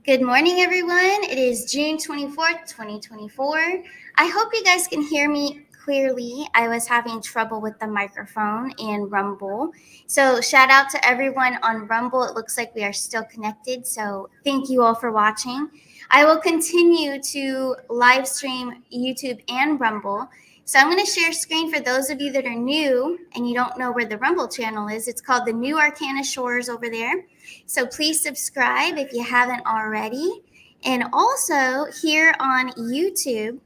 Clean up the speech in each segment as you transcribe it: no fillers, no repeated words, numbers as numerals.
Good morning, everyone. It is June 24th, 2024. I hope you guys can hear me clearly. I was having trouble with the microphone and Rumble. So, shout out to everyone on Rumble. It looks like we are still connected. So, thank you all for watching. I will continue to live stream YouTube and Rumble. So I'm going to share screen for those of you that are new and you don't know where the Rumble channel is. It's called the new Arcana Shores over there. So please subscribe if you haven't already. And also here on YouTube,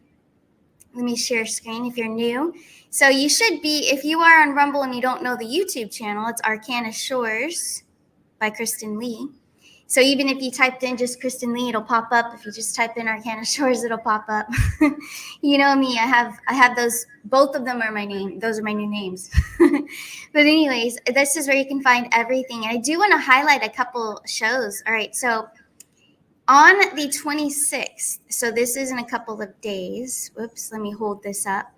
let me share screen if you're new. So you should be, if you are on Rumble and you don't know the YouTube channel, it's Arcana Shores by Kristen Lee. So even if you typed in just Kristen Lee, it'll pop up. If you just type in Arcana Shores, it'll pop up. You know me, I have those, both of them are my name. Those are my new names. But anyways, this is where you can find everything. And I do want to highlight a couple shows. All right, so on the 26th, so this is in a couple of days. Whoops, let me hold this up.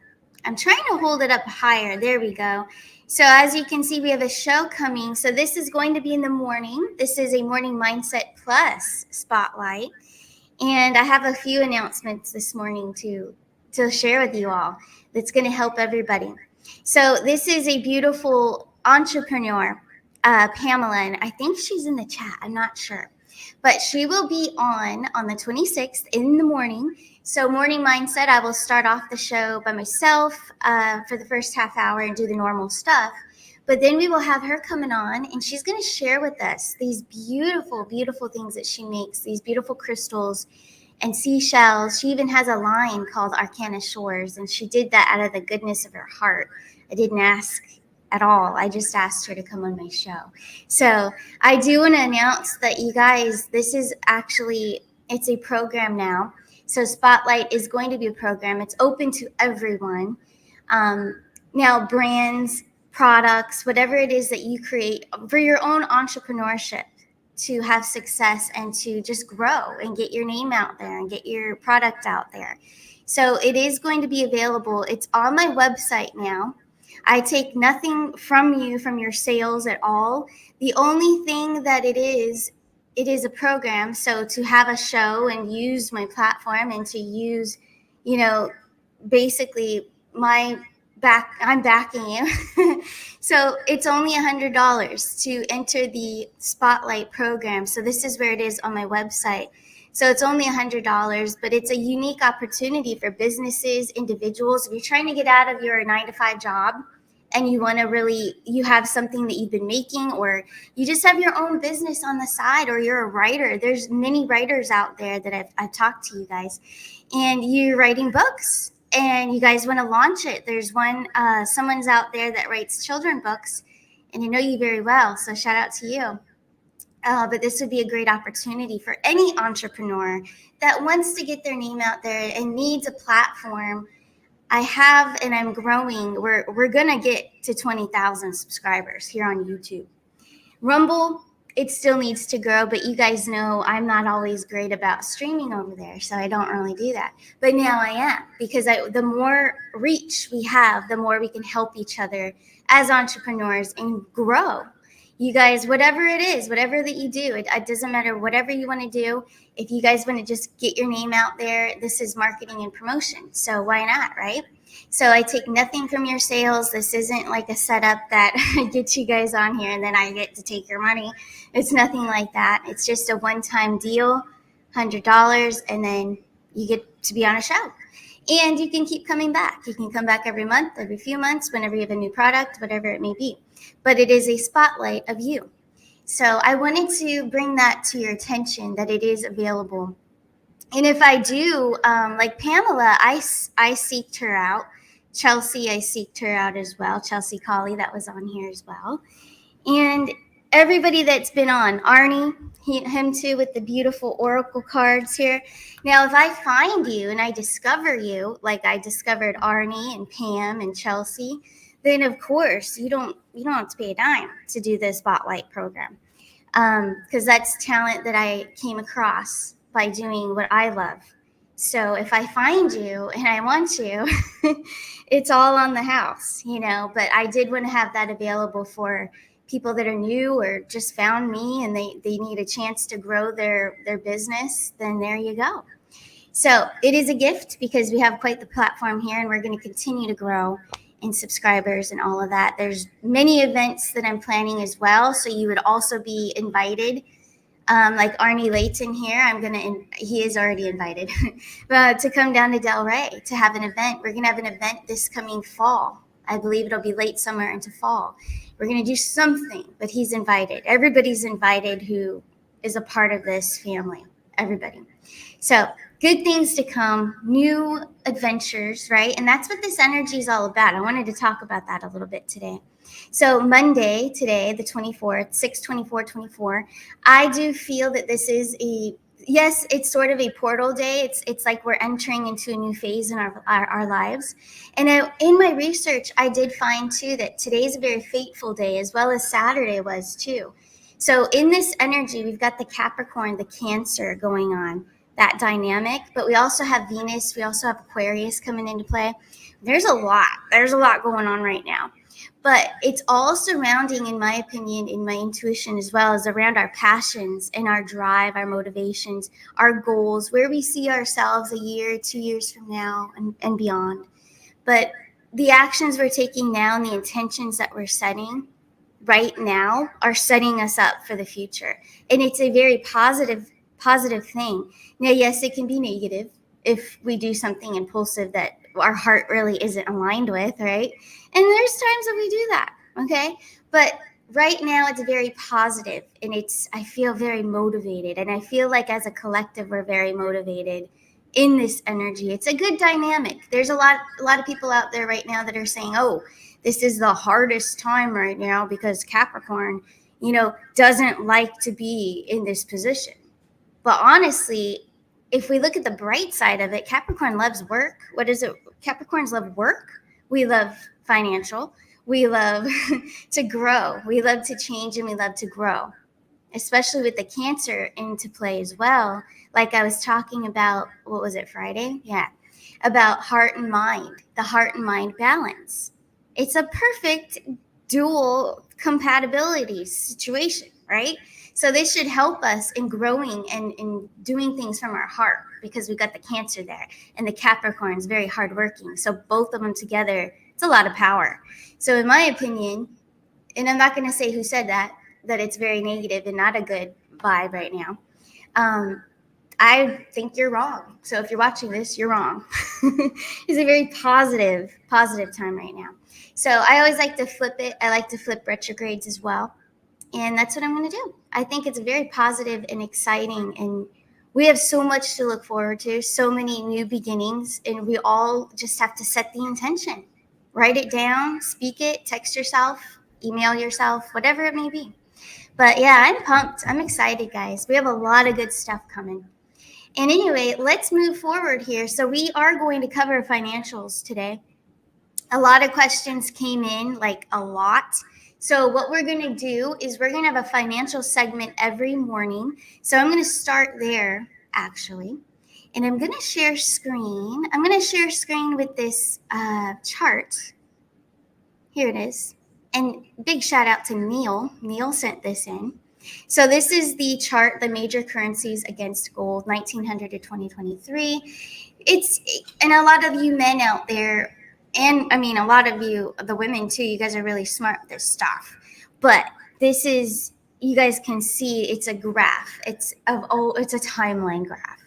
I'm trying to hold it up higher. There we go. So as you can see, we have a show coming. So this is going to be in the morning. This is a Morning Mindset Plus spotlight. And I have a few announcements this morning to share with you all that's going to help everybody. So this is a beautiful entrepreneur, Pamela, and I think she's in the chat. I'm not sure. But she will be on the 26th in the morning. So Morning Mindset, I will start off the show by myself for the first half hour and do the normal stuff. But then we will have her coming on, and she's going to share with us these beautiful, beautiful things that she makes, these beautiful crystals and seashells. She even has a line called Arcana Shores, and she did that out of the goodness of her heart. I didn't ask at all. I just asked her to come on my show. So I do want to announce that you guys, this is actually, it's a program now. So Spotlight is going to be a program. It's open to everyone. Now brands, products, whatever it is that you create for your own entrepreneurship to have success and to just grow and get your name out there and get your product out there. So it is going to be available. It's on my website now. I take nothing from you, from your sales at all. The only thing that it is a program. So to have a show and use my platform and to use, basically I'm backing you. So it's only $100 to enter the Spotlight program. So this is where it is on my website. So it's only $100, but it's a unique opportunity for businesses, individuals. If you're trying to get out of your 9-to-5 job and you want to you have something that you've been making, or you just have your own business on the side, or you're a writer. There's many writers out there that I've talked to you guys, and you're writing books and you guys want to launch it. There's someone's out there that writes children books, and I know you very well. So shout out to you. But this would be a great opportunity for any entrepreneur that wants to get their name out there and needs a platform. I have, and I'm growing. We're gonna get to 20,000 subscribers here on YouTube. Rumble, it still needs to grow, but you guys know I'm not always great about streaming over there, so I don't really do that. But now I am, because the more reach we have, the more we can help each other as entrepreneurs and grow. You guys, whatever it is, whatever that you do, it doesn't matter, whatever you want to do. If you guys want to just get your name out there, this is marketing and promotion. So why not, right? So I take nothing from your sales. This isn't like a setup that gets you guys on here and then I get to take your money. It's nothing like that. It's just a one-time deal, $100, and then you get to be on a show. And you can keep coming back. You can come back every month, every few months, whenever you have a new product, whatever it may be. But it is a spotlight of you. So I wanted to bring that to your attention, that it is available. And if I do, like Pamela, I seeked her out. Chelsea, I seeked her out as well. Chelsea Colley, that was on here as well. And everybody that's been on, Arnie, him too, with the beautiful oracle cards here. Now, if I find you and I discover you, like I discovered Arnie and Pam and Chelsea, then of course you don't have to pay a dime to do the Spotlight program, because that's talent that I came across by doing what I love. So if I find you and I want you, it's all on the house, But I did want to have that available for people that are new or just found me and they need a chance to grow their business, then there you go. So it is a gift because we have quite the platform here, and we're going to continue to grow in subscribers and all of that. There's many events that I'm planning as well, so you would also be invited. Like Arnie Layton here, he is already invited to come down to Delray to have an event. We're going to have an event this coming fall. I believe it'll be late summer into fall. We're going to do something, but he's invited. Everybody's invited who is a part of this family. Everybody. So good things to come, new adventures, right? And that's what this energy is all about. I wanted to talk about that a little bit today. So Monday, today, the 24th, 6/24/24, I do feel that this is yes, it's sort of a portal day. It's like we're entering into a new phase in our lives. And in my research, I did find too that today's a very fateful day, as well as Saturday was too. So in this energy, we've got the Capricorn, the Cancer going on, that dynamic, but we also have Venus, we also have Aquarius coming into play. There's a lot going on right now. But it's all surrounding, in my opinion, in my intuition as well, as around our passions and our drive, our motivations, our goals, where we see ourselves a year, 2 years from now and beyond. But the actions we're taking now and the intentions that we're setting right now are setting us up for the future. And it's a very positive thing. Now, yes, it can be negative if we do something impulsive that our heart really isn't aligned with, right? And there's times that we do that, okay? But right now it's very positive, and I feel very motivated, and I feel like as a collective we're very motivated in this energy. It's a good dynamic. There's a lot of people out there right now that are saying, oh, this is the hardest time right now because Capricorn, doesn't like to be in this position. But honestly, if we look at the bright side of it, Capricorn loves work. What is it? Capricorns love work. We love financial. We love to grow. We love to change, and we love to grow, especially with the Cancer into play as well. Like I was talking about, what was it, Friday? Yeah, about heart and mind, the heart and mind balance. It's a perfect dual compatibility situation, right? So this should help us in growing and in doing things from our heart, because we've got the Cancer there, and the Capricorn is very hardworking. So both of them together, it's a lot of power. So in my opinion, and I'm not going to say who said that it's very negative and not a good vibe right now. I think you're wrong. So if you're watching this, you're wrong. It's a very positive time right now. So I always like to flip it. I like to flip retrogrades as well. And that's what I'm going to do. I think it's very positive and exciting, and we have so much to look forward to, so many new beginnings, and we all just have to set the intention. Write it down, speak it, text yourself, email yourself, whatever it may be. But yeah, I'm pumped. I'm excited, guys. We have a lot of good stuff coming. And anyway, let's move forward here. So we are going to cover financials today. A lot of questions came in, like a lot. So what we're going to do is we're going to have a financial segment every morning. So I'm going to start there, actually. And I'm going to share screen. I'm going to share screen with this chart. Here it is. And big shout out to Neil. Neil sent this in. So this is the chart, the major currencies against gold, 1900 to 2023. And a lot of you men out there, and I mean, a lot of you, the women too, you guys are really smart with this stuff. But this is, you guys can see it's a graph. It's a timeline graph.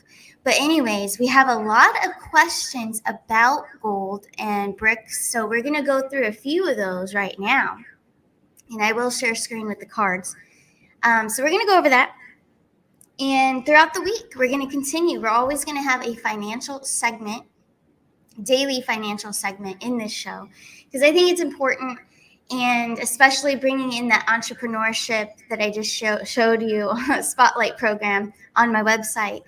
But anyways, we have a lot of questions about gold and bricks. So we're going to go through a few of those right now. And I will share screen with the cards. So we're going to go over that. And throughout the week, we're going to continue. We're always going to have a financial segment, daily financial segment in this show, because I think it's important, and especially bringing in that entrepreneurship that I just showed you, spotlight program on my website.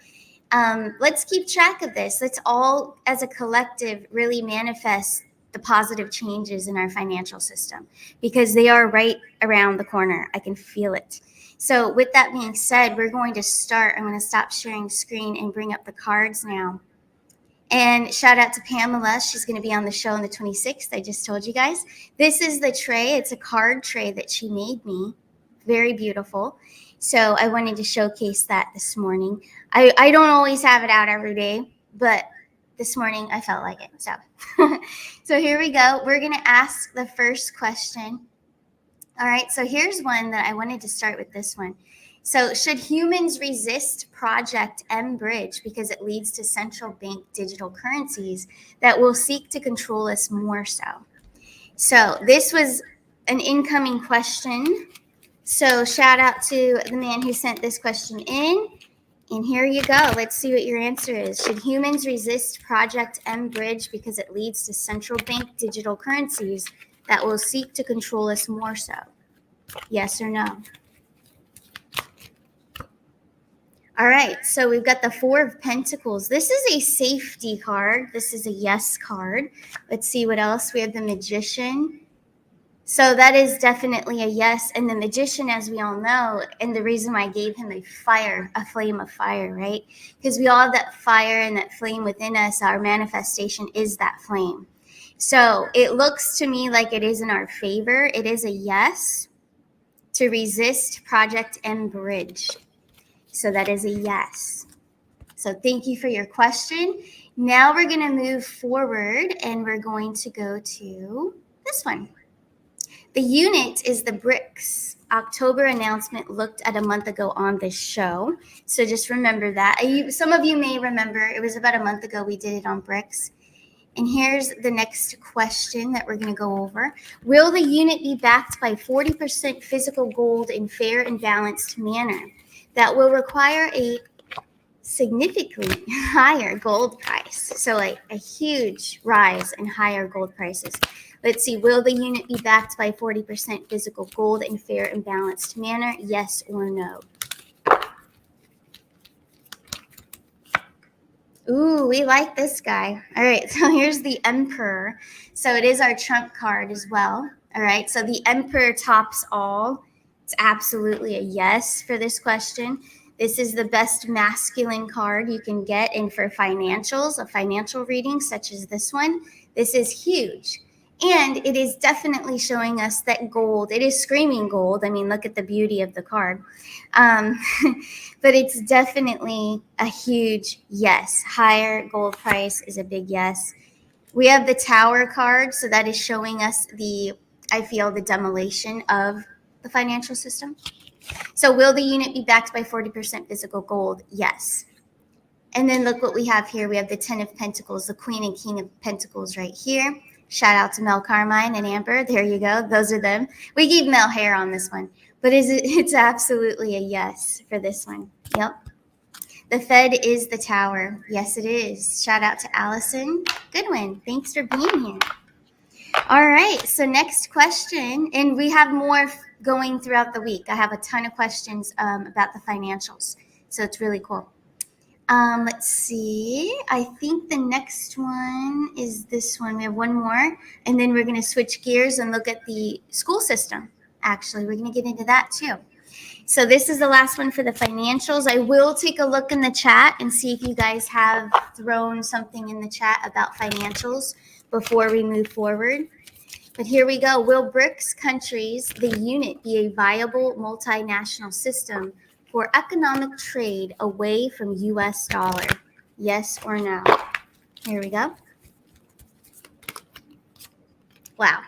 Let's keep track of this. Let's all, as a collective, really manifest the positive changes in our financial system, because they are right around the corner. I can feel it. So with that being said, we're going to start. I'm going to stop sharing screen and bring up the cards now. And shout out to Pamela. She's going to be on the show on the 26th. I just told you guys. This is the tray. It's a card tray that she made me. Very beautiful. So I wanted to showcase that this morning. I don't always have it out every day, but this morning I felt like it. So, so here we go. We're going to ask the first question. All right. So here's one that I wanted to start with this one. So should humans resist Project M Bridge because it leads to central bank digital currencies that will seek to control us more so? So this was an incoming question. So shout out to the man who sent this question in. And here you go. Let's see what your answer is. Should humans resist Project M Bridge because it leads to central bank digital currencies that will seek to control us more so? Yes or no? All right, so we've got the Four of Pentacles. This is a safety card. This is a yes card. Let's see what else. We have the Magician. So that is definitely a yes. And the Magician, as we all know, and the reason why I gave him a flame of fire, right? Because we all have that fire and that flame within us. Our manifestation is that flame. So it looks to me like it is in our favor. It is a yes to resist Project M Bridge. So that is a yes. So thank you for your question. Now we're going to move forward and we're going to go to this one. The unit is the BRICS. October announcement looked at a month ago on this show. So just remember that. Some of you may remember it was about a month ago we did it on BRICS. And here's the next question that we're going to go over. Will the unit be backed by 40% physical gold in fair and balanced manner? That will require a significantly higher gold price. So like a huge rise in higher gold prices. Let's see, will the unit be backed by 40% physical gold in fair and balanced manner? Yes or no? Ooh, we like this guy. All right, so here's the Emperor. So it is our trump card as well. All right, so the Emperor tops all. It's absolutely a yes for this question. This is the best masculine card you can get. And for financials, a financial reading such as this one, this is huge. And it is definitely showing us that gold, it is screaming gold. I mean, look at the beauty of the card. But it's definitely a huge yes. Higher gold price is a big yes. We have the Tower card. So that is showing us the demolition of the financial system. So will the unit be backed by 40% physical gold? Yes. And then look what we have here. We have the 10 of Pentacles, the Queen and King of Pentacles right here. Shout out to Mel Carmine and Amber. There you go. Those are them. We gave Mel hair on this one. But it's absolutely a yes for this one. Yep. The Fed is the Tower. Yes, it is. Shout out to Allison Goodwin. Thanks for being here. All right, so next question, and we have more going throughout the week. I have a ton of questions about the financials, so it's really cool. Let's see. I think the next one is this one. We have one more, and then we're going to switch gears and look at the school system. Actually, we're going to get into that too. So this is the last one for the financials. I will take a look in the chat and see if you guys have thrown something in the chat about financials before we move forward. But here we go. Will BRICS countries, the unit, be a viable multinational system for economic trade away from U.S. dollar? Yes or no? Here we go. Wow.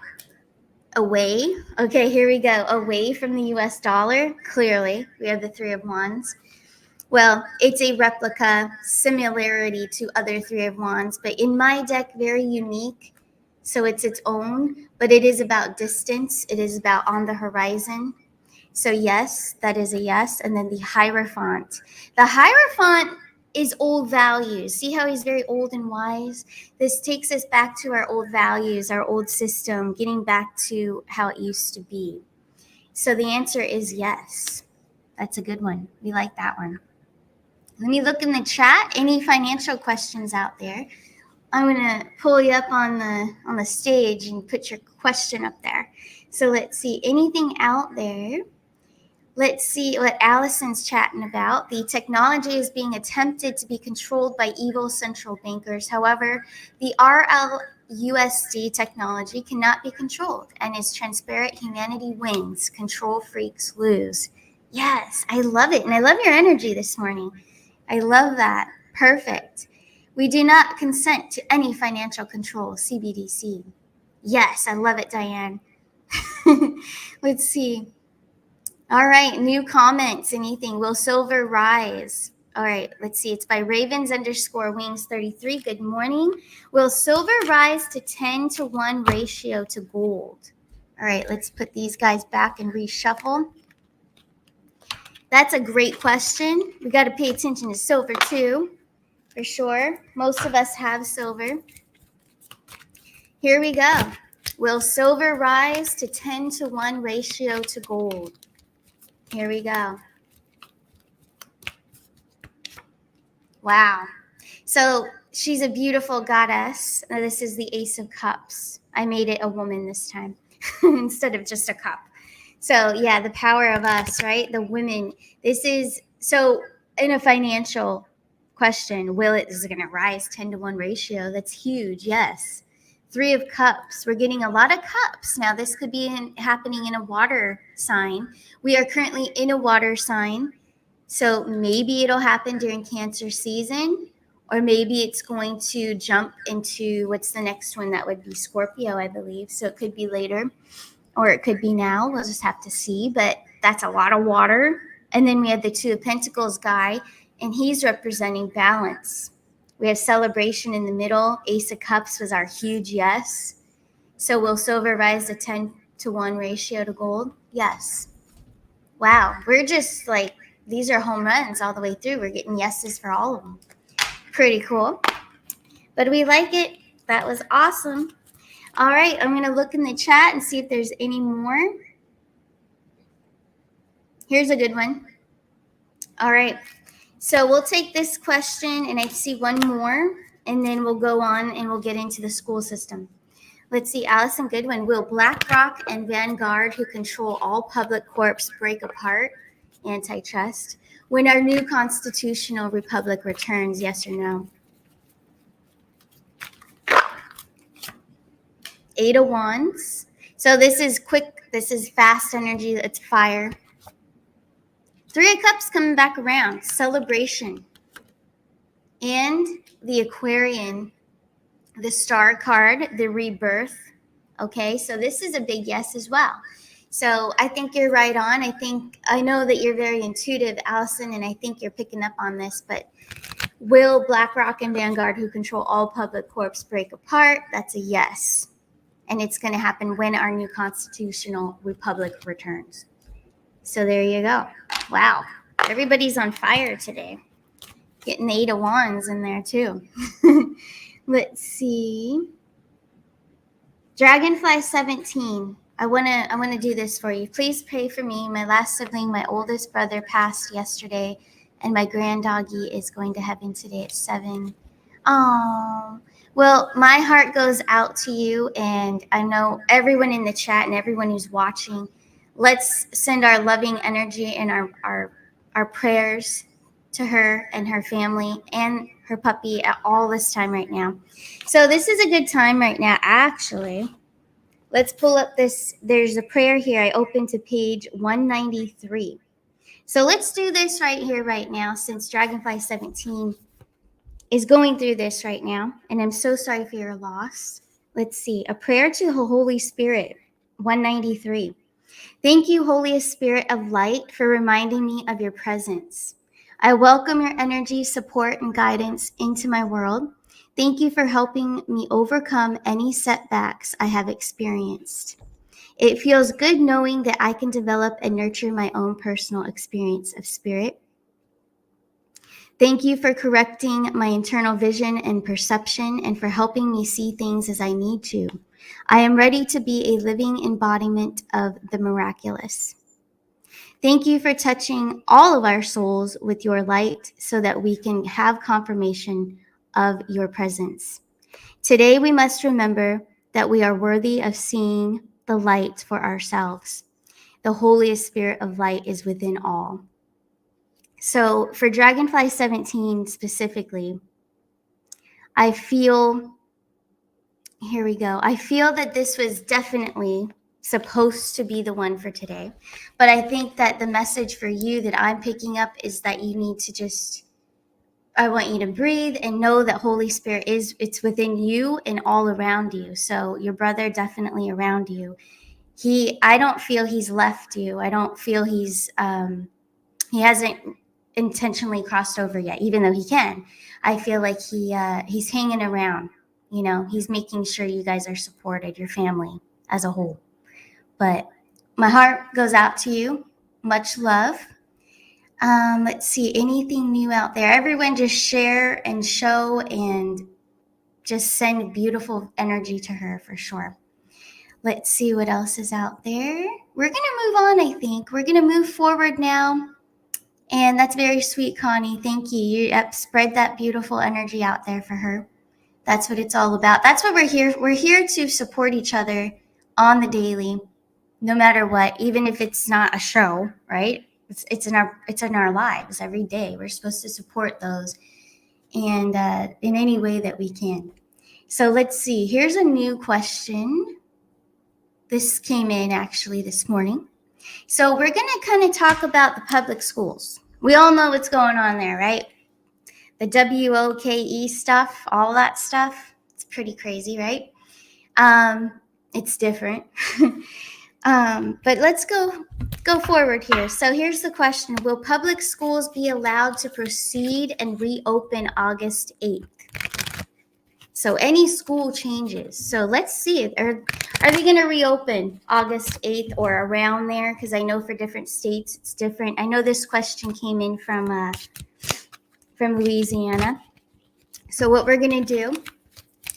Away. Okay, here we go. Away from the U.S. dollar. Clearly, we have the Three of Wands. Well, it's a replica, similarity to other Three of Wands, but in my deck, very unique. So it's its own, but it is about distance. It is about on the horizon. So yes, that is a yes. And then the Hierophant. The Hierophant is old values. See how he's very old and wise? This takes us back to our old values, our old system, getting back to how it used to be. So the answer is yes. That's a good one. We like that one. Let me look in the chat. Any financial questions out there? I'm going to pull you up on the stage and put your question up there. So let's see. Anything out there? Let's see what Allison's chatting about. The technology is being attempted to be controlled by evil central bankers. However, the RLUSD technology cannot be controlled and is transparent. Humanity wins. Control freaks lose. Yes, I love it. And I love your energy this morning. I love that. Perfect. We do not consent to any financial control, CBDC. Yes, I love it, Diane. Let's see. All right, new comments, anything. Will silver rise? All right, let's see. It's by Ravens_Wings33. Good morning. Will silver rise to 10-to-1 ratio to gold? All right, let's put these guys back and reshuffle. That's a great question. We got to pay attention to silver too, for sure. Most of us have silver. Here we go. Will silver rise to 10-to-1 ratio to gold? Here we go. Wow. So she's a beautiful goddess. This is the Ace of Cups. I made it a woman this time instead of just a cup. So yeah, the power of us, right? The women. This is, so in a financial question, is it going to rise 10-to-1 ratio? That's huge. Yes. 3 of Cups. We're getting a lot of cups. Now this could be happening in a water sign. We are currently in a water sign. So maybe it'll happen during Cancer season, or maybe it's going to jump into, what's the next one? That would be Scorpio, I believe. So it could be later, or it could be now. We'll just have to see. But that's a lot of water. And then we have the 2 of Pentacles guy, and he's representing balance. We have celebration in the middle. Ace of Cups was our huge yes. So will silver rise to 10-to-1 ratio to gold? Yes. Wow. We're just like, these are home runs all the way through. We're getting yeses for all of them. Pretty cool. But we like it. That was awesome. All right. I'm going to look in the chat and see if there's any more. Here's a good one. All right. So we'll take this question, and I see one more, and then we'll go on and we'll get into the school system. Let's see, Allison Goodwin. Will BlackRock and Vanguard, who control all public corps, break apart? Antitrust. When our new constitutional republic returns, yes or no? 8 of Wands. So this is quick. This is fast energy. It's fire. 3 of Cups coming back around. Celebration. And the Aquarian, the Star card, the rebirth. Okay, so this is a big yes as well. So I think you're right on. I know that you're very intuitive, Allison, and I think you're picking up on this, but will BlackRock and Vanguard, who control all public corps, break apart? That's a yes. And it's going to happen when our new constitutional republic returns. So there you go. Wow. Everybody's on fire today. Getting the 8 of Wands in there too. Let's see. Dragonfly 17. I wanna do this for you. Please pray for me. My last sibling, my oldest brother, passed yesterday, and my granddoggy is going to heaven today at 7. Oh, well, my heart goes out to you, and I know everyone in the chat and everyone who's watching. Let's send our loving energy and our prayers to her and her family and her puppy at all this time right now. So this is a good time right now, actually. Let's pull up this. There's a prayer here. I opened to page 193. So let's do this right here, right now, since Dragonfly 17 is going through this right now. And I'm so sorry for your loss. Let's see. A prayer to the Holy Spirit, 193. Thank you, Holy Spirit of light, for reminding me of your presence. I welcome your energy, support, and guidance into my world. Thank you for helping me overcome any setbacks I have experienced. It feels good knowing that I can develop and nurture my own personal experience of spirit. Thank you for correcting my internal vision and perception and for helping me see things as I need to. I am ready to be a living embodiment of the miraculous. Thank you for touching all of our souls with your light so that we can have confirmation of your presence. Today, we must remember that we are worthy of seeing the light for ourselves. The holiest spirit of light is within all. So for Dragonfly 17 specifically, I feel, here we go. I feel that this was definitely supposed to be the one for today. But I think that the message for you that I'm picking up is that you need to just, I want you to breathe and know that Holy Spirit it's within you and all around you. So your brother definitely around you. I don't feel he's left you. I don't feel he hasn't intentionally crossed over yet, even though he can. I feel like he's hanging around. He's making sure you guys are supported, your family as a whole. But my heart goes out to you. Much love. Let's see, anything new out there? Everyone just share and show and just send beautiful energy to her for sure. Let's see what else is out there. We're going to move on, I think. We're going to move forward now. And that's very sweet, Connie. Thank you. You spread that beautiful energy out there for her. That's what it's all about. That's what we're here. We're here to support each other on the daily, no matter what, even if it's not a show, right? It's in our lives every day. We're supposed to support those and in any way that we can. So let's see. Here's a new question. This came in actually this morning. So we're going to kind of talk about the public schools. We all know what's going on there, right? The WOKE stuff, all that stuff. It's pretty crazy, right? It's different. But let's go forward here. So here's the question. Will public schools be allowed to proceed and reopen August 8th? So any school changes. So let's see. Are they going to reopen August 8th or around there? Because I know for different states it's different. I know this question came in from Louisiana. So what we're going to do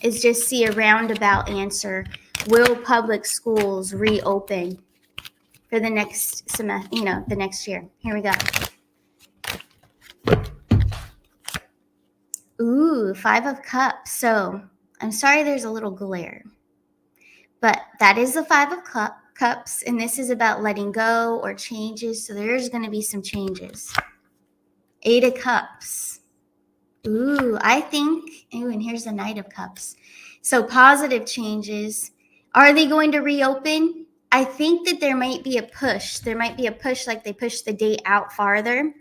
is just see a roundabout answer. Will public schools reopen for the next semester, the next year? Here we go. Ooh, 5 of Cups. So I'm sorry there's a little glare. But that is the 5 of Cups, and this is about letting go or changes. So there's going to be some changes. 8 of Cups. Ooh, I think, and here's the Knight of Cups. So positive changes. Are they going to reopen? I think that there might be a push. There might be a push like they push the date out farther,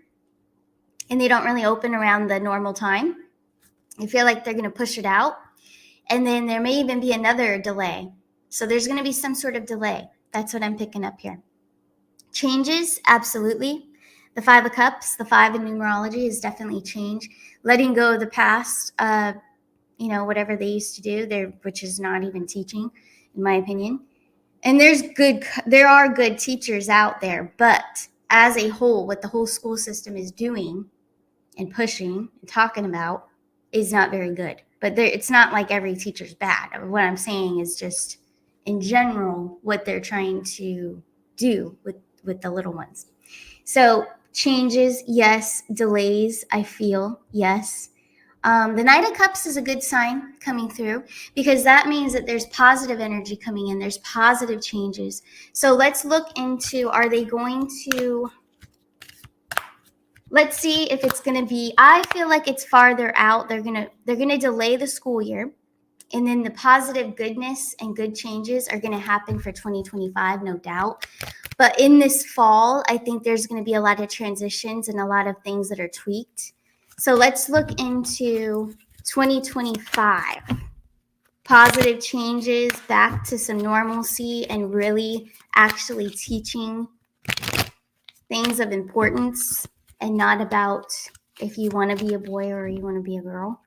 and they don't really open around the normal time. I feel like they're going to push it out, and then there may even be another delay. So there's going to be some sort of delay. That's what I'm picking up here. Changes, absolutely. The 5 of Cups, the 5 in numerology is definitely change. Letting go of the past, whatever they used to do, which is not even teaching, in my opinion. And there are good teachers out there, but as a whole, what the whole school system is doing and pushing and talking about is not very good. But it's not like every teacher's bad. What I'm saying is just, in general, what they're trying to do with the little ones. So changes, yes. Delays, I feel, yes. The Knight of Cups is a good sign coming through because that means that there's positive energy coming in. There's positive changes. So let's look into, are they going to, let's see if it's going to be, I feel like it's farther out. They're going to delay the school year. And then the positive goodness and good changes are going to happen for 2025, no doubt. But in this fall, I think there's going to be a lot of transitions and a lot of things that are tweaked. So let's look into 2025. Positive changes, back to some normalcy, and really actually teaching things of importance and not about if you want to be a boy or you want to be a girl.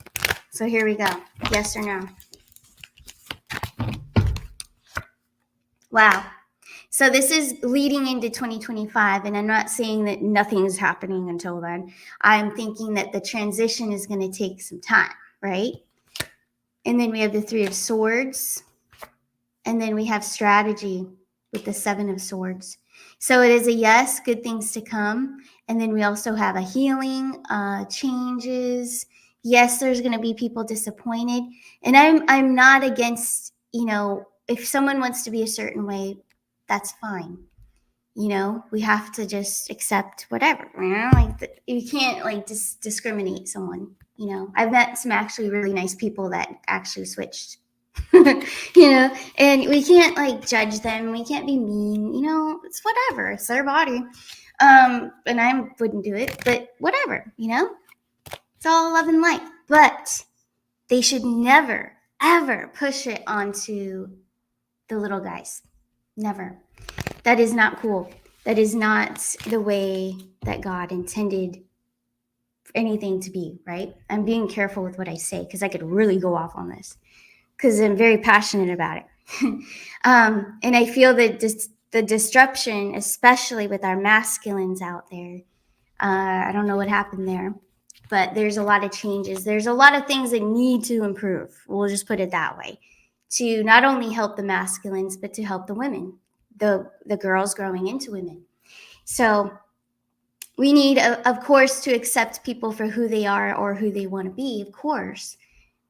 So here we go. Yes or no? Wow. So this is leading into 2025, and I'm not saying that nothing's happening until then. I'm thinking that the transition is going to take some time, right? And then we have the 3 of Swords, and then we have strategy with the 7 of Swords. So it is a yes, good things to come. And then we also have a healing, changes. Yes, there's going to be people disappointed. And I'm not against, if someone wants to be a certain way, that's fine. We have to just accept whatever, like you can't like discriminate someone. I've met some actually really nice people that actually switched. And we can't like judge them, we can't be mean. It's whatever, it's their body. And I wouldn't do it, but whatever. It's all love and light. But they should never ever push it onto the little guys. Never. That is not cool. That is not the way that God intended anything to be, right? I'm being careful with what I say because I could really go off on this because I'm very passionate about it. And I feel that the disruption, especially with our masculines out there, I don't know what happened there, but there's a lot of changes. There's a lot of things that need to improve. We'll just put it that way, to not only help the masculines, but to help the women, the girls growing into women. So we need, of course, to accept people for who they are or who they want to be, of course,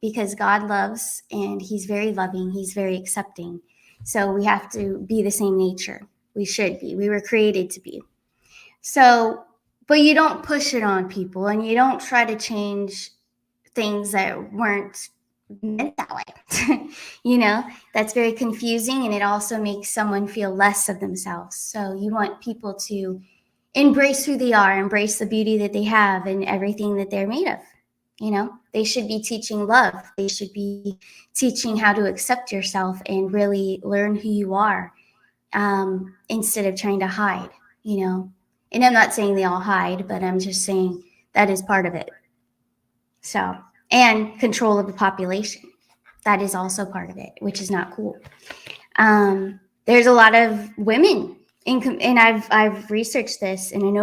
because God loves and he's very loving. He's very accepting. So we have to be the same nature. We should be. We were created to be. So, but you don't push it on people and you don't try to change things that weren't meant that way. That's very confusing, and it also makes someone feel less of themselves. So you want people to embrace who they are, embrace the beauty that they have and everything that they're made of. They should be teaching love. They should be teaching how to accept yourself and really learn who you are, instead of trying to hide. And I'm not saying they all hide, but I'm just saying that is part of it. So, and control of the population. That is also part of it, which is not cool. There's a lot of women, and I've researched this, and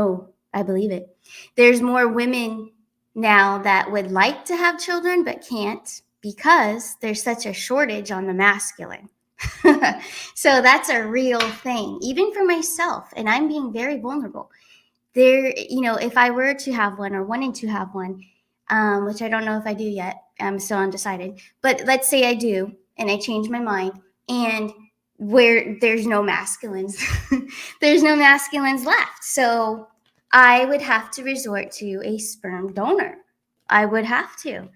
I believe it. There's more women now that would like to have children but can't because there's such a shortage on the masculine. So that's a real thing, even for myself, and I'm being very vulnerable. If I were to have one or wanted to have one, which I don't know if I do yet, I'm still undecided, but let's say I do and I change my mind, and where there's no masculines, there's no masculines left. So I would have to resort to a sperm donor. I would have to,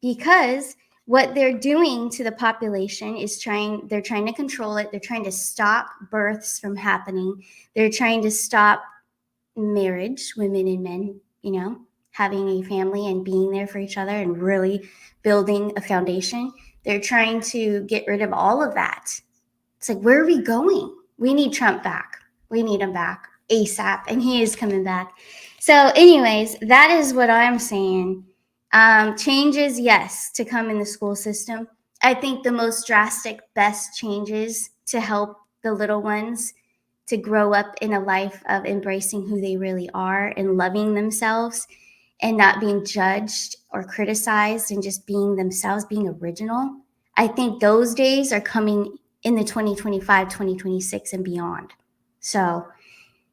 because what they're doing to the population is they're trying to control it. They're trying to stop births from happening. They're trying to stop marriage, women and men, having a family and being there for each other and really building a foundation. They're trying to get rid of all of that. It's like, where are we going? We need Trump back. We need him back ASAP, and he is coming back. So anyways, that is what I'm saying. Changes, yes, to come in the school system. I think the most drastic, best changes to help the little ones to grow up in a life of embracing who they really are and loving themselves and not being judged or criticized and just being themselves, being original. I think those days are coming in the 2025, 2026 and beyond. So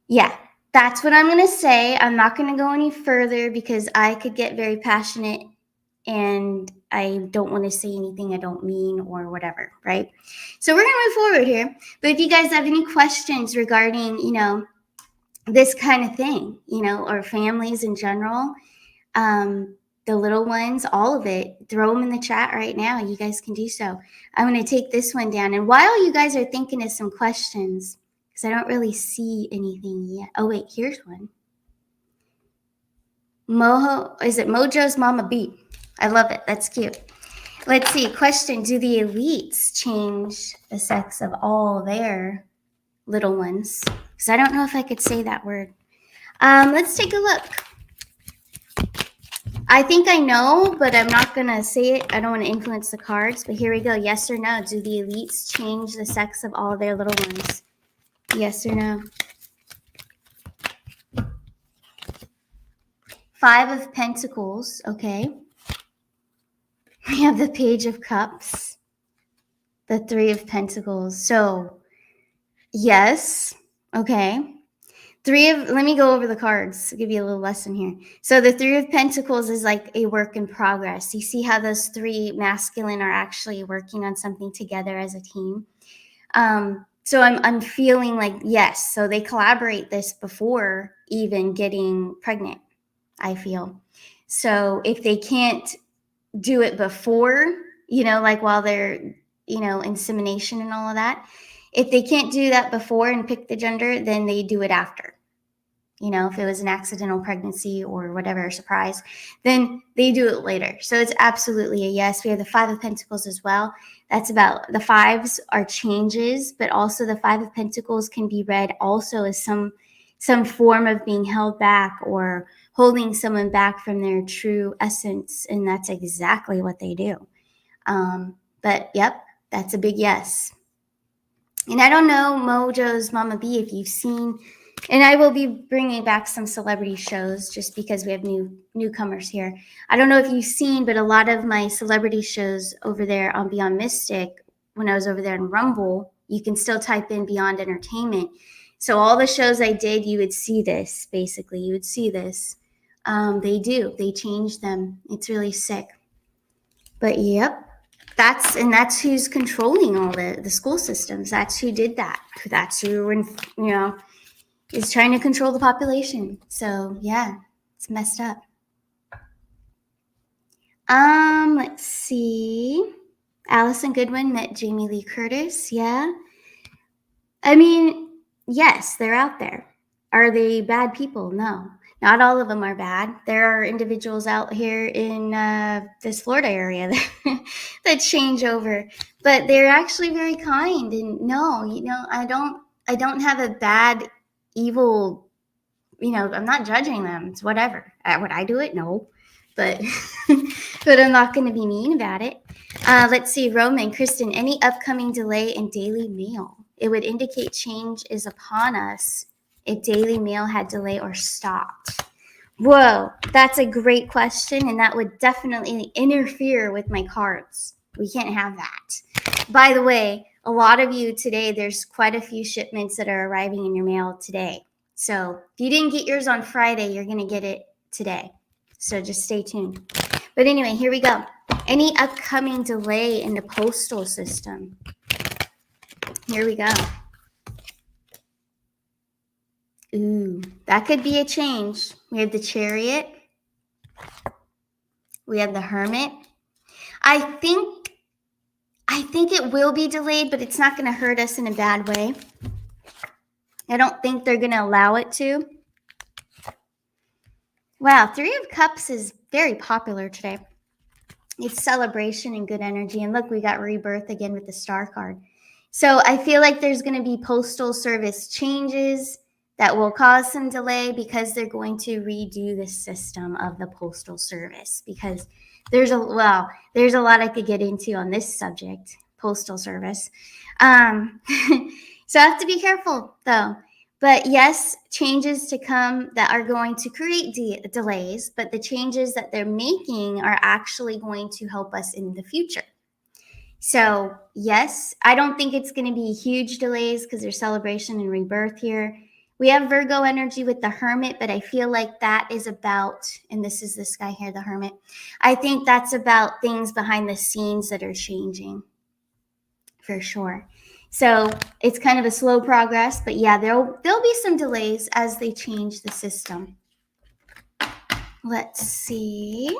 yeah, that's what I'm going to say. I'm not going to go any further because I could get very passionate and I don't want to say anything I don't mean or whatever, right? So we're going to move forward here. But if you guys have any questions regarding, this kind of thing, or families in general, the little ones, all of it, throw them in the chat right now. You guys can do so. I'm going to take this one down. And while you guys are thinking of some questions, because I don't really see anything yet. Oh, wait, here's one. Is it Mojos Mama B? I love it. That's cute. Let's see. Question. Do the elites change the sex of all their little ones? Because I don't know if I could say that word. Let's take a look. I think I know, but I'm not going to say it. I don't want to influence the cards. But here we go. Yes or no. Do the elites change the sex of all their little ones? Yes or no? 5 of Pentacles. Okay. We have the Page of Cups. The 3 of Pentacles. So, yes. Okay. Let me go over the cards. I'll give you a little lesson here. So the 3 of Pentacles is like a work in progress. You see how those 3 masculine are actually working on something together as a team. So I'm feeling like, yes, so they collaborate this before even getting pregnant, I feel. So if they can't do it before, like while they're, insemination and all of that, if they can't do that before and pick the gender, then they do it after. If it was an accidental pregnancy or whatever, surprise, then they do it later. So it's absolutely a yes. We have the Five of Pentacles as well. That's about, the fives are changes, but also the Five of Pentacles can be read also as some form of being held back or holding someone back from their true essence. And that's exactly what they do. But yep, that's a big yes. And I don't know, Mojos Mama B, if you've seen, and I will be bringing back some celebrity shows just because we have newcomers here. I don't know if you've seen, but a lot of my celebrity shows over there on Beyond Mystic, when I was over there in Rumble, you can still type in Beyond Entertainment. So all the shows I did, you would see this, basically. You would see this. They do. They change them. It's really sick. But yep. That's who's controlling all the school systems. That's who did that. That's who, is trying to control the population. So yeah, it's messed up. Let's see. Allison Goodwin met Jamie Lee Curtis. Yeah. I mean, yes, they're out there. Are they bad people? No. Not all of them are bad. There are individuals out here in this Florida area that change over, but they're actually very kind. And no, I don't have a bad, evil. I'm not judging them. It's whatever. Would I do it? No, but but I'm not going to be mean about it. Let's see, Roman, Kristen, any upcoming delay in Daily Mail? It would indicate change is upon us if Daily Mail had delay or stopped. Whoa, that's a great question, and that would definitely interfere with my cards. We can't have that. By the way, a lot of you today, there's quite a few shipments that are arriving in your mail today. So if you didn't get yours on Friday, you're going to get it today. So just stay tuned. But anyway, here we go. Any upcoming delay in the postal system? Here we go. Ooh, that could be a change. We have the Chariot. We have the Hermit. I think it will be delayed, but it's not going to hurt us in a bad way. I don't think they're going to allow it to. Wow, Three of Cups is very popular today. It's celebration and good energy. And look, we got rebirth again with the Star card. So I feel like there's going to be postal service changes that will cause some delay because they're going to redo the system of the postal service, because there's a lot I could get into on this subject, postal service. So I have to be careful though. But yes, changes to come that are going to create delays, but the changes that they're making are actually going to help us in the future. So yes, I don't think it's going to be huge delays because there's celebration and rebirth here. We have Virgo energy with the Hermit, but I feel like that is about, and this is this guy here, the Hermit. I think that's about things behind the scenes that are changing for sure. So it's kind of a slow progress, but yeah, there'll be some delays as they change the system. Let's see.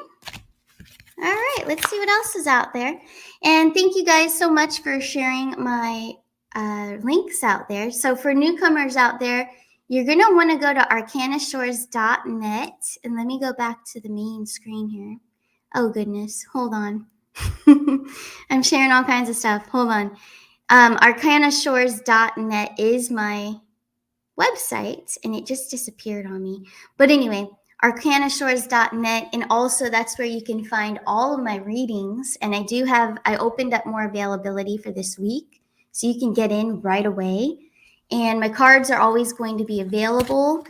All right, let's see what else is out there. And thank you guys so much for sharing my links out there. So for newcomers out there, you're going to want to go to arcanashores.net. And let me go back to the main screen here. Oh, goodness. Hold on. I'm sharing all kinds of stuff. Hold on. Arcanashores.net is my website, and it just disappeared on me. But anyway, arcanashores.net, and also that's where you can find all of my readings. And I opened up more availability for this week, so you can get in right away. And my cards are always going to be available.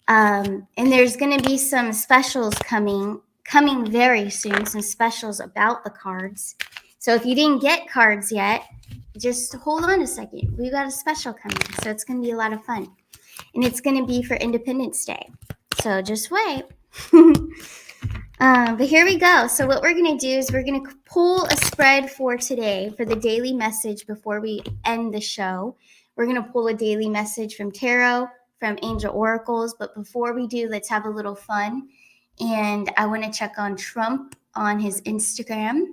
And there's going to be some specials coming very soon, some specials about the cards. So if you didn't get cards yet, just hold on a second. We've got a special coming, so it's going to be a lot of fun. And it's going to be for Independence Day. So just wait. But here we go. So what we're going to do is we're going to pull a spread for today for the daily message before we end the show. We're going to pull a daily message from tarot, from angel oracles. But before we do, let's have a little fun. And I want to check on Trump on his Instagram.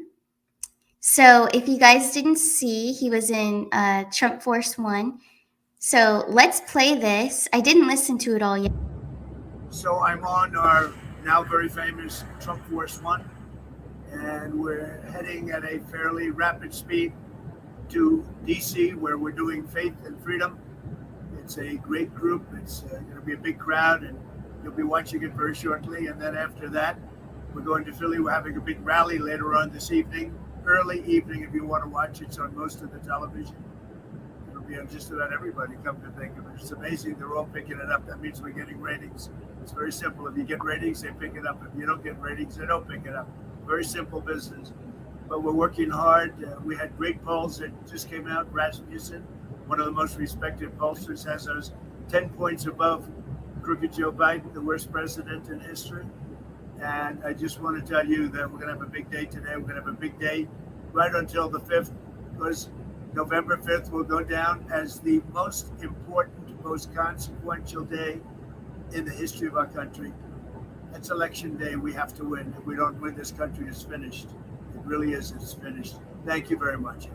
So if you guys didn't see, he was in Trump Force One. So let's play this. I didn't listen to it all yet. So I'm on our now very famous Trump Force One, and we're heading at a fairly rapid speed to DC, where we're doing Faith and Freedom. It's a great group. It's going to be a big crowd, and you'll be watching it very shortly. And then after that, we're going to Philly. We're having a big rally later on this evening, early evening, if you want to watch. It's on most of the television. It'll be on just about everybody, come to think of it. It's amazing they're all picking it up. That means we're getting ratings. It's very simple. If you get ratings, they pick it up. If you don't get ratings, they don't pick it up. Very simple business. But we're working hard. We had great polls that just came out. Rasmussen, one of the most respected pollsters, has us 10 points above crooked Joe Biden, the worst president in history. And I just want to tell you that we're going to have a big day today. We're going to have a big day right until the 5th, because November 5th will go down as the most important, most consequential day in the history of our country. It's election day. We have to win. If we don't win, this country is finished. It really is. It's finished. Thank you very much,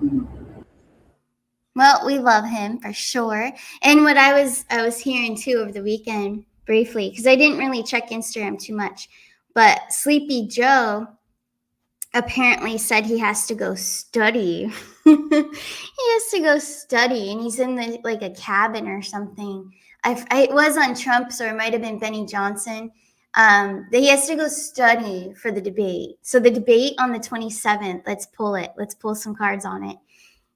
everybody. Well, we love him for sure. And what I was hearing too over the weekend briefly, because I didn't really check Instagram too much, but Sleepy Joe apparently said he has to go study. He has to go study, and he's in like a cabin or something. It was on Trump, so it might have been Benny Johnson. That he has to go study for the debate. So the debate on the 27th, let's pull it. Let's pull some cards on it.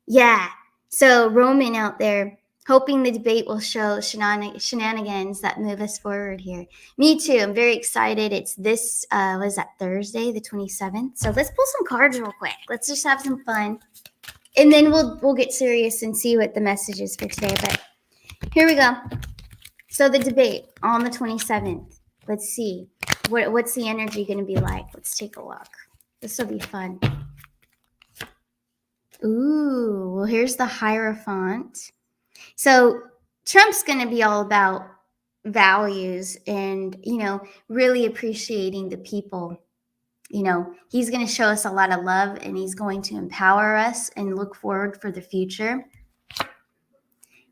Yeah. So Roman out there, hoping the debate will show shenanigans that move us forward here. Me too. I'm very excited. It's this, was that Thursday, the 27th? So let's pull some cards real quick. Let's just have some fun. And then we'll get serious and see what the message is for today. But here we go. So the debate on the 27th. Let's see. What's the energy going to be like? Let's take a look. This will be fun. Ooh, well, here's the Hierophant. So Trump's going to be all about values and, really appreciating the people. He's going to show us a lot of love, and he's going to empower us and look forward for the future.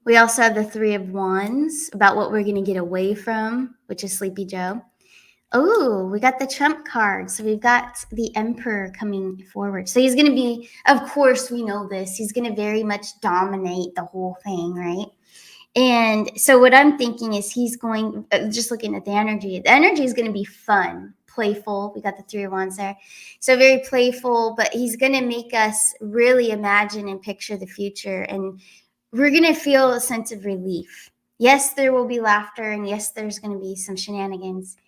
We also have the Three of Wands, about what we're going to get away from, which is Sleepy Joe. Oh, we got the Trump card. So we've got the Emperor coming forward. So he's going to be, of course, we know this. He's going to very much dominate the whole thing, right? And so what I'm thinking is he's going, just looking at the energy is going to be fun, playful. We got the Three of Wands there. So very playful, but he's going to make us really imagine and picture the future. And we're going to feel a sense of relief. Yes, there will be laughter, and yes, there's going to be some shenanigans,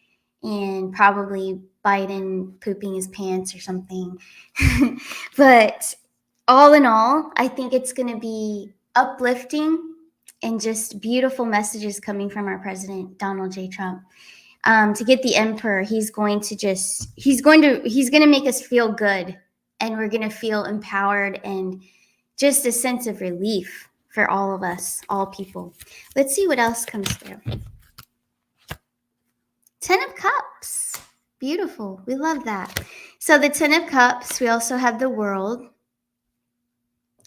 and probably Biden pooping his pants or something. But all in all, I think it's going to be uplifting and just beautiful messages coming from our president, Donald J. Trump. To get the Emperor, he's going to make us feel good, and we're going to feel empowered and just a sense of relief for all of us, all people. Let's see what else comes through. 10 of Cups. Beautiful. We love that. So the 10 of Cups, we also have the World.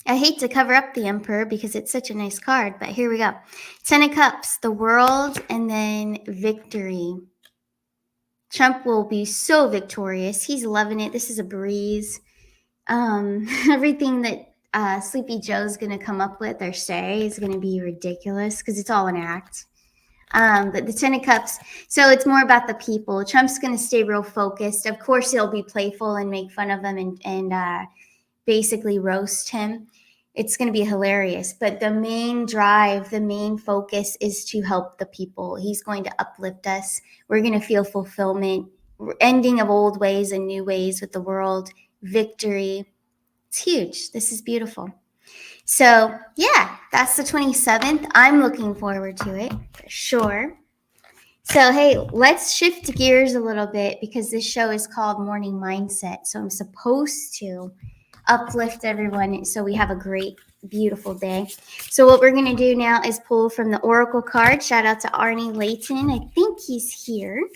I hate to cover up the Emperor because it's such a nice card, but here we go. 10 of Cups, the World, and then Victory. Trump will be so victorious. He's loving it. This is a breeze. Everything that Sleepy Joe's going to come up with or say is going to be ridiculous because it's all an act. But the 10 of Cups, so it's more about the people. Trump's going to stay real focused. Of course, he'll be playful and make fun of him and basically roast him. It's going to be hilarious. But the main drive, the main focus is to help the people. He's going to uplift us. We're going to feel fulfillment, ending of old ways and new ways with the world, victory. It's huge. This is beautiful. So, yeah, that's the 27th. I'm looking forward to it for sure. So, hey, let's shift gears a little bit because this show is called Morning Mindset. So I'm supposed to uplift everyone so we have a great beautiful day. So what we're going to do now is pull from the Oracle card. Shout out to Arnie Layton. I think he's here.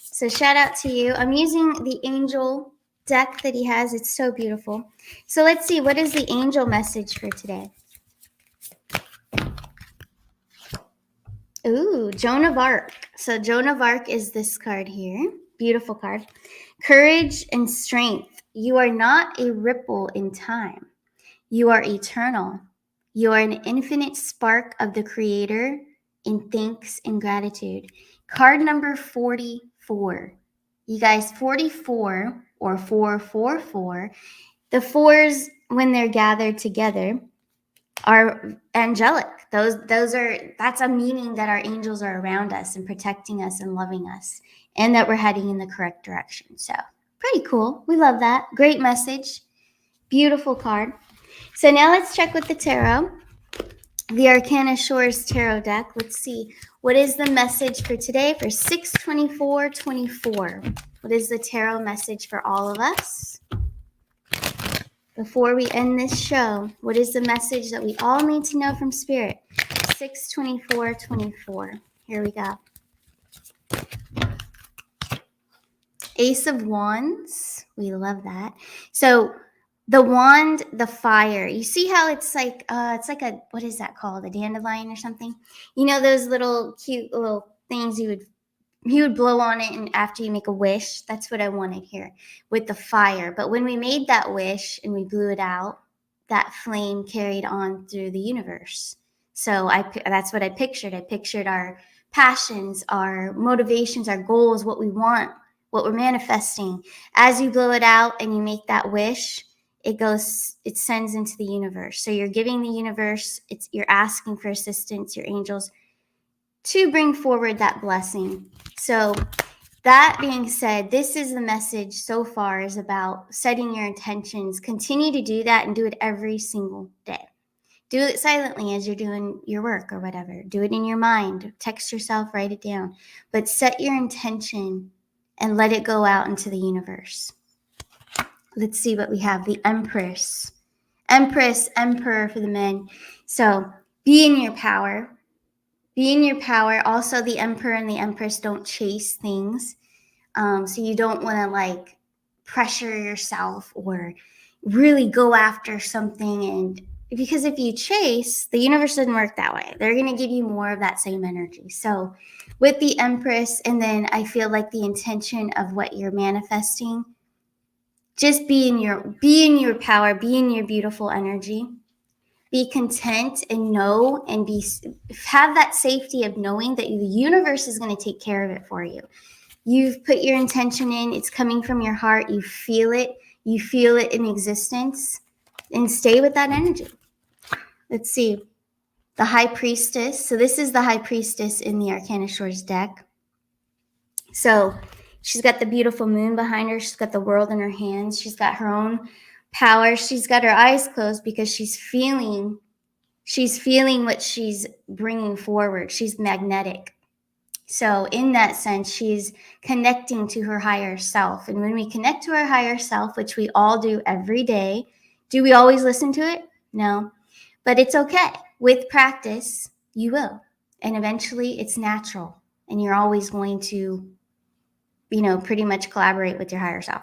So shout out to you. I'm using the angel deck that he has. It's so beautiful. So let's see, what is the angel message for today? Ooh, Joan of Arc. So Joan of Arc is this card here. Beautiful card. Courage and strength. You are not a ripple in time. You are eternal. You are an infinite spark of the Creator in thanks and gratitude. Card number 44. You guys, 44 or 444. The fours, when they're gathered together, are angelic. That's a meaning that our angels are around us and protecting us and loving us, and that we're heading in the correct direction. So pretty cool. We love that. Great message. Beautiful card. So now let's check with the tarot. The Arcana Shores tarot deck. Let's see. What is the message for today for 6/24/24? What is the tarot message for all of us? Before we end this show, what is the message that we all need to know from Spirit? 6/24/24. Here we go. Ace of Wands. We love that. So the wand, the fire. You see how it's like a, what is that called? A dandelion or something? You know those little cute little things you would blow on it, and after you make a wish. That's what I wanted here with the fire. But when we made that wish and we blew it out, that flame carried on through the universe. So that's what I pictured. I pictured our passions, our motivations, our goals, what we want, what we're manifesting. As you blow it out and you make that wish, it sends into the universe. So you're giving the universe, you're asking for assistance, your angels, to bring forward that blessing. So that being said, this is the message so far, is about setting your intentions. Continue to do that and do it every single day. Do it silently as you're doing your work or whatever. Do it in your mind. Text yourself, write it down. But set your intention and let it go out into the universe. Let's see what we have. The Empress. Emperor for the men. So be in your power. Be in your power. Also, the Emperor and the Empress don't chase things. So you don't want to pressure yourself or really go after something. And because if you chase, the universe doesn't work that way. They're going to give you more of that same energy. So with the Empress, and then I feel like the intention of what you're manifesting, just be in your power, be in your beautiful energy. Be content and know and have that safety of knowing that the universe is going to take care of it for you. You've put your intention in, it's coming from your heart, you feel it in existence, and stay with that energy. Let's see. The High Priestess. So this is the High Priestess in the Arcana Shores deck. So she's got the beautiful moon behind her. She's got the world in her hands. She's got her own power. She's got her eyes closed because she's feeling what she's bringing forward. She's magnetic. So in that sense, she's connecting to her higher self. And when we connect to our higher self, which we all do every day, do we always listen to it? No, but it's okay. With practice, you will. And eventually it's natural. And you're always going to pretty much collaborate with your higher self.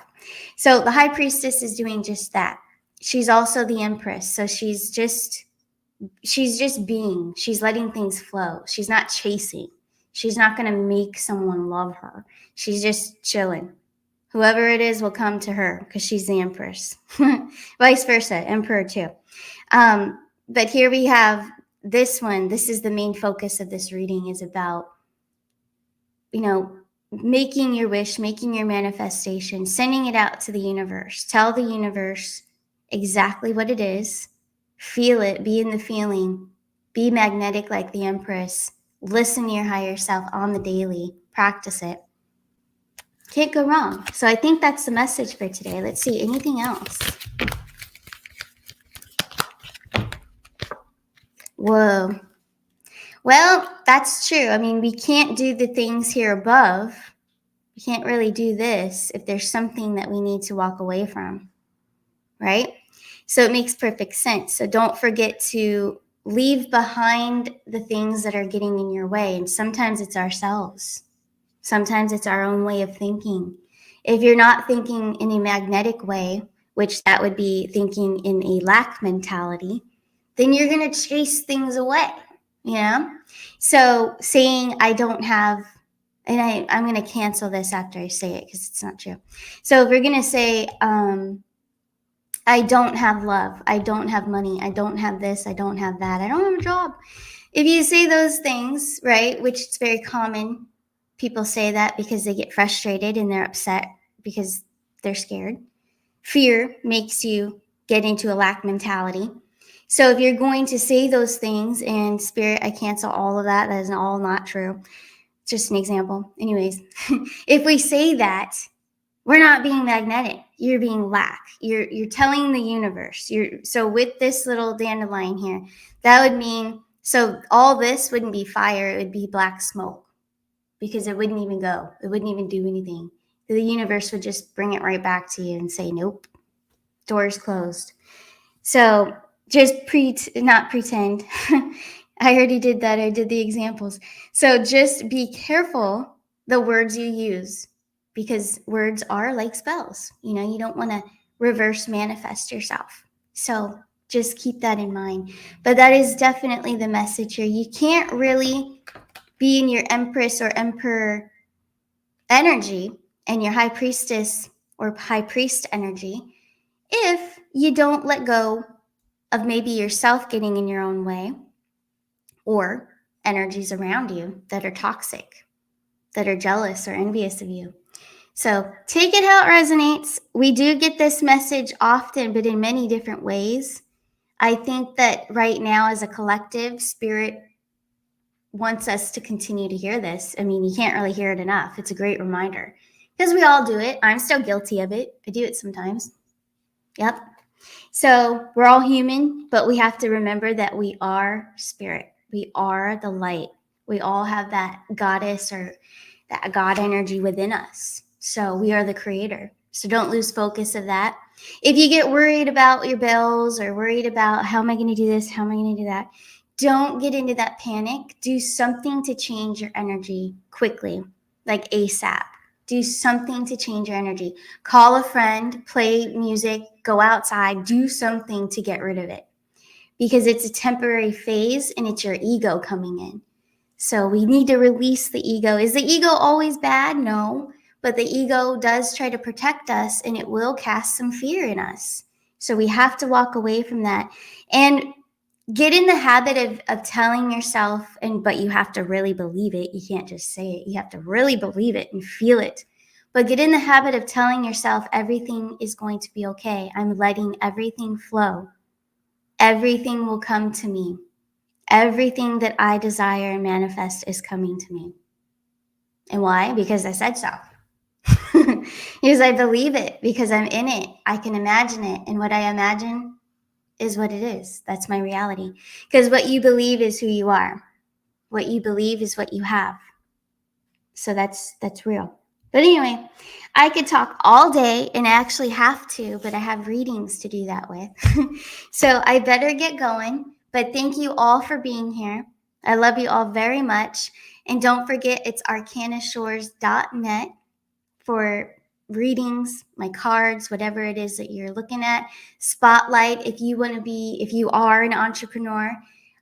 So the High Priestess is doing just that. She's also the Empress. So she's just being. She's letting things flow. She's not chasing. She's not going to make someone love her. She's just chilling. Whoever it is will come to her because she's the Empress. Vice versa, Emperor too. But here we have this one. This is the main focus of this reading, is about, making your wish, making your manifestation, sending it out to the universe. Tell the universe exactly what it is. Feel it. Be in the feeling. Be magnetic like the Empress. Listen to your higher self on the daily. Practice it. Can't go wrong. So I think that's the message for today. Let's see. Anything else? Whoa. Well, that's true. I mean, we can't do the things here above. We can't really do this if there's something that we need to walk away from, right? So it makes perfect sense. So don't forget to leave behind the things that are getting in your way. And sometimes it's ourselves. Sometimes it's our own way of thinking. If you're not thinking in a magnetic way, which that would be thinking in a lack mentality, then you're going to chase things away, you know? So saying I don't have, and I'm going to cancel this after I say it because it's not true. So if we're going to say, I don't have love, I don't have money, I don't have this, I don't have that, I don't have a job. If you say those things, right, which it's very common, people say that because they get frustrated and they're upset because they're scared. Fear makes you get into a lack mentality. So if you're going to say those things, and Spirit, I cancel all of that. That is all not true. Just an example. Anyways, if we say that, we're not being magnetic. You're being lack. You're telling the universe. So with this little dandelion here, that would mean, so all this wouldn't be fire. It would be black smoke because it wouldn't even go. It wouldn't even do anything. The universe would just bring it right back to you and say, nope, doors closed. So just not pretend. I already did that. I did the examples. So just be careful the words you use, because words are like spells. You know, you don't want to reverse manifest yourself. So just keep that in mind. But that is definitely the message here. You can't really be in your Empress or Emperor energy and your High Priestess or High Priest energy if you don't let go of maybe yourself getting in your own way or energies around you that are toxic, that are jealous or envious of you. So take it how it resonates. We do get this message often, but in many different ways. I think that right now as a collective, Spirit wants us to continue to hear this. I mean, you can't really hear it enough. It's a great reminder because we all do it. I'm still guilty of it. I do it sometimes. Yep. So we're all human, but we have to remember that we are spirit. We are the light. We all have that goddess or that God energy within us. So we are the creator. So don't lose focus of that. If you get worried about your bills or worried about how am I going to do this, how am I going to do that, don't get into that panic. Do something to change your energy quickly, like ASAP. Do something to change your energy. Call a friend, play music, go outside, do something to get rid of it. Because it's a temporary phase and it's your ego coming in. So we need to release the ego. Is the ego always bad? No. But the ego does try to protect us and it will cast some fear in us. So we have to walk away from that. And get in the habit of telling yourself, but you have to really believe it. You can't just say it. You have to really believe it and feel it. But get in the habit of telling yourself everything is going to be okay. I'm letting everything flow. Everything will come to me. Everything that I desire and manifest is coming to me. And why? Because I said so. Because I believe it, because I'm in it. I can imagine it. And what I imagine is what it is. That's my reality. Because what you believe is who you are. What you believe is what you have. So that's real. But anyway, I could talk all day and I actually have to, but I have readings to do that with. So I better get going. But thank you all for being here. I love you all very much. And don't forget, it's arcanashores.net for readings, my cards, whatever it is that you're looking at. Spotlight, if you are an entrepreneur.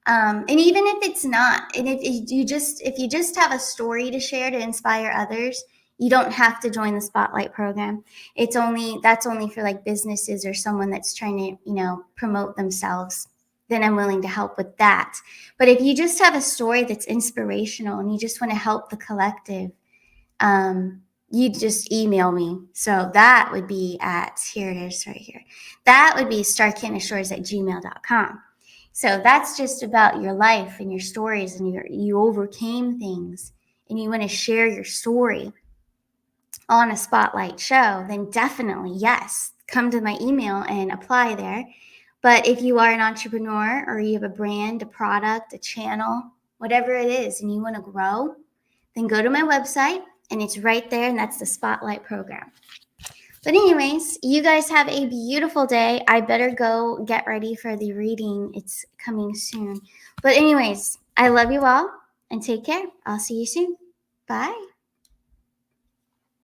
And even if it's not, and if you just have a story to share to inspire others, you don't have to join the Spotlight program. That's only for like businesses or someone that's trying to, promote themselves. Then I'm willing to help with that. But if you just have a story that's inspirational and you just want to help the collective, you just email me. So that would be here it is right here. That would be starcanashores@gmail.com. So that's just about your life and your stories and you overcame things and you want to share your story on a Spotlight show, then definitely, yes, come to my email and apply there. But if you are an entrepreneur or you have a brand, a product, a channel, whatever it is, and you want to grow, then go to my website and it's right there, and that's the Spotlight program. But anyways, you guys have a beautiful day. I better go get ready for the reading. It's coming soon. But anyways, I love you all and take care. I'll see you soon. Bye.